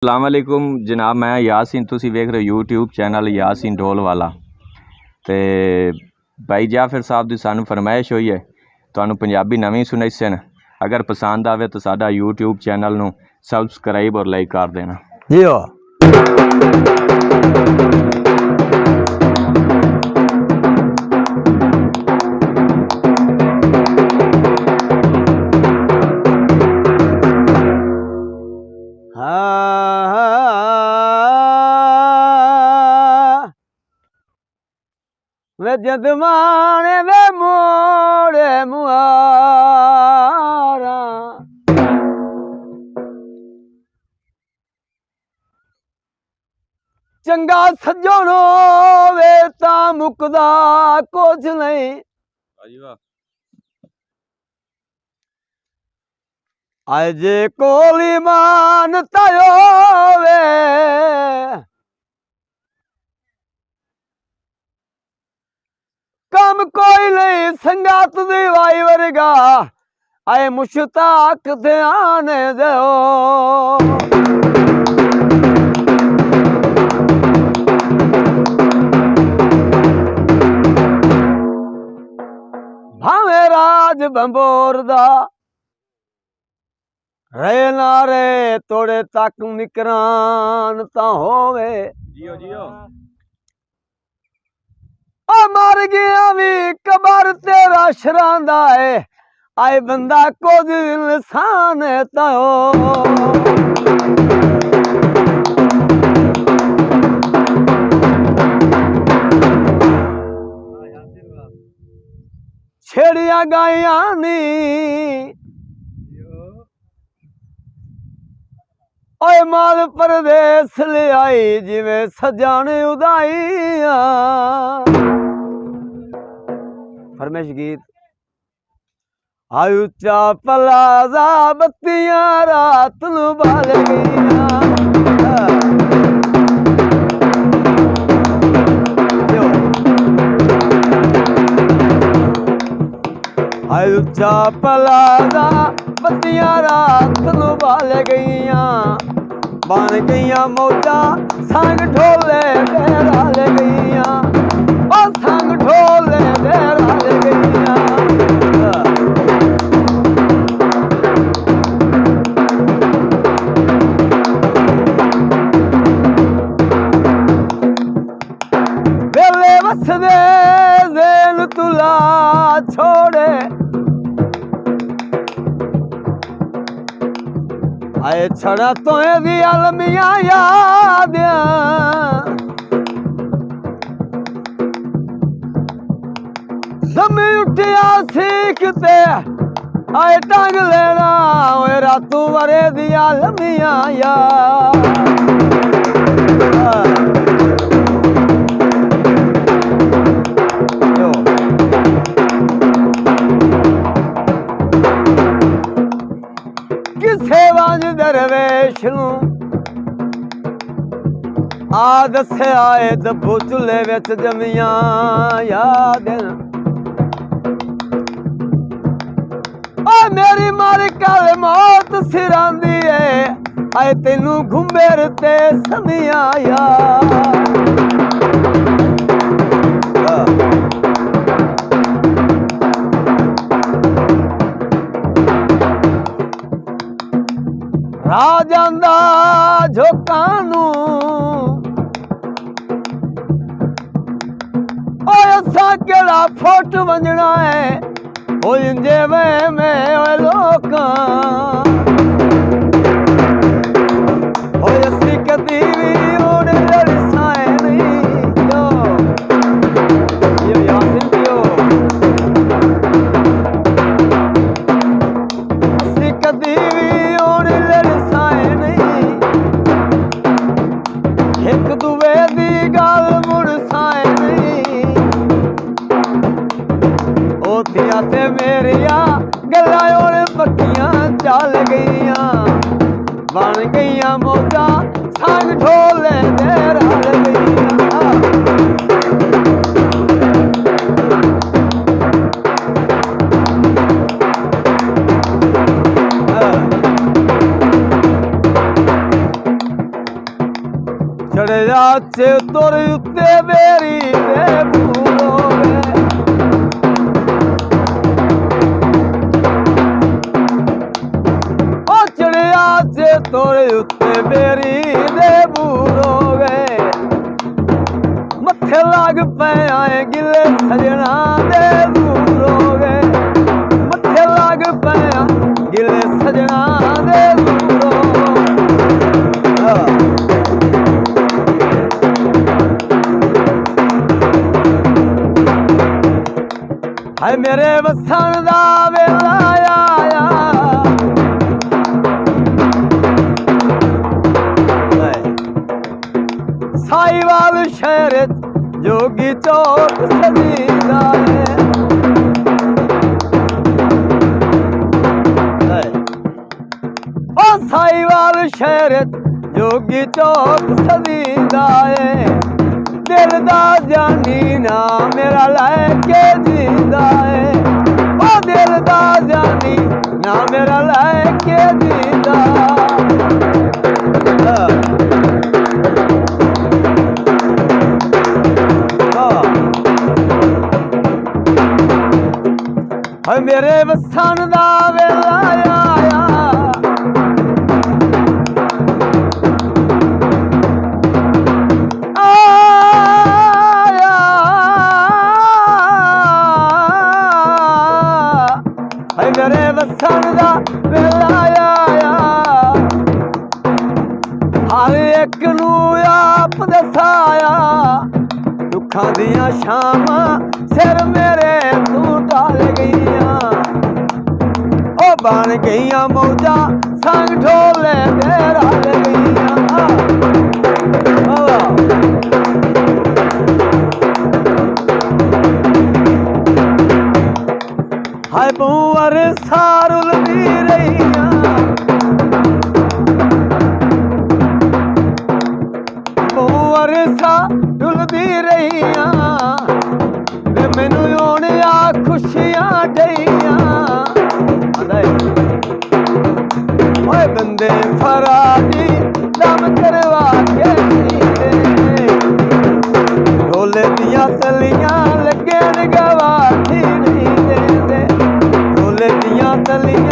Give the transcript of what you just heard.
अस्सलाम वालेकुम जनाब, मैं यासीन, तुसी वेख रहे हो यूट्यूब चैनल यासीन ढोल वाला। तो भाई जाफिर साहब की सानू फरमाइश हुई है तुहानू पंजाबी नवीं सुनाइसे न। अगर पसंद आवे तो साडा यूट्यूब चैनल नू सबसक्राइब और लाइक कर देना जी। हो वे जद माने वे मोड़े मुआरा चंगा सज्जणो वे ता मुकदा कुछ नहीं। अजे कोली मान तायो वे कम कोई नहीं संगात दी वाई वर्गा आए मुश्ताक ध्यान दो। भावे राज बंबोर दा रे नारे तोड़े तक निकरान ता होवे जियो जियो मर गया भी कबर तेरा शरांदा है आए बंदा को इंसान ताओ। छेड़िया गाया नी ओए माल परदेस ले आई जिवें सजाने उदाइया। फरमाइश गीत आयुचा पलाजा बत्तियां रात नू बाल गईया। आयुचा पलाजा बत्तियां रात नू बाल गईया। बन गईया मौजा संग ढोले डेरा ले गईया। ओ संग ढोले डेरा ले गईया। बेले वसदे ज़ेल तुला छोड़े आए छड़ा तो दी अलमिया याद दमी उठिया सीखते आए टंग लेना ओए रातों वरे दी अलमिया याद। सेवाज दरवेश आ दसे आए दब्बू चुले विच जमिया याद ओ मेरी मारी कल मौत सिरांदी है आए तेनू घुंबेर ते समिया याद। राजांदा झोकानू असा केड़ा फुट वंजना है ओ इंजे में लोका असी कदी भी ओने लड़साए नहीं यो यासिन पियो असी कदी भी ओने लड़साए नहीं एक दुए दी गल मुड़साए नहीं ओथिया ते मेरिया गल्लां ओने पक्कियां चल गईयां बन गईयां मौजा संग ढोले ਚੜਿਆ ਚੇ ਤੁਰ ਉੱਤੇ ਮੇਰੀ ਦੇ ਬੂਰੋ ਵੇ ਉਹ ਚੜਿਆ ਚੇ ਤੁਰ ਉੱਤੇ ਮੇਰੀ ਦੇ ਬੂਰੋ ਵੇ ਮੱਥੇ ਲੱਗ ਪਿਆ ਏ ਗਿਲੇ ਸਜਣਾ ਦੇ ਬੂਰੋ ਵੇ ਮੱਥੇ ਲੱਗ ਪਿਆ ਗਿਲੇ ਸਜਣਾ ਦੇ ਬੂਰੋ ਹਾਏ ਮੇਰੇ ਵਸਣ ਦਾ ਵੇਲਾ ਆਇਆ ਸਾਈਵਾਲ ਸ਼ਹਿਰ ਜੋਗੀ ਚੌਕ ਸਜੀਦਾ ਉਹ ਸਾਈਵਾਲ ਸ਼ਹਿਰ ਜੋਗੀ ਚੌਕ ਸਜੀਦਾ ਏ ਦਿਲ ਦਾ ਜਾਨੀ ਨਾ ਮੇਰਾ ਲੈ ਕੇ ਜੀਂਦਾ ਏ ਉਹ ਦਿਲ ਦਾ ਜਾਨੀ ਨਾ ਮੇਰਾ ਲੈ ਕੇ ਜੀਂਦਾ ਹਾਏ ਮੇਰੇ ਵਸਣ ਦਾ ਵੇਲਾ ਆਇਆ ਮੇਰੇ ਵਸਣ ਦਾ ਵੇਲਾ ਆਇਆ ਹਰ ਇੱਕ ਨੂੰ ਆਪ ਦਸਾਇਆ ਦੁੱਖਾਂ ਦੀਆਂ ਸ਼ਾਮਾਂ ਸਿਰ ਮੇਰੇ ਤੂੰ ਢਾਲ ਗਈਆਂ ਉਹ ਬਣ ਗਈਆਂ ਮੌਜਾਂ ਸੰਗ ਢੋਲੇ ਤੇ ਰਲ ਗਈਆਂ ਹਾਏ ਬੂਵਰ ਸਾਰੁਲਦੀ ਰਹੀਆਂ ਬੂਵਰ ਸਾਰੁਲਦੀ ਰਹੀਆਂ ਵੇ ਮੈਨੂੰ ਹੁਣ ਆ ਖੁਸ਼ੀਆਂ ਡਈਆਂ ਓਏ ਬੰਦੇ ਫਰਾਡੀ ਦਮ ਕਰਵਾ ਕੇ ਸੀਤੇ ਢੋਲੇ ਦੀਆਂ ਤਲੀਆਂ ਲੱਗੇ ਨ ਗਵਾਠੀ ਨਹੀਂ ਦੇ ਢੋਲੇ ਦੀਆਂ ਤਲੀਆਂ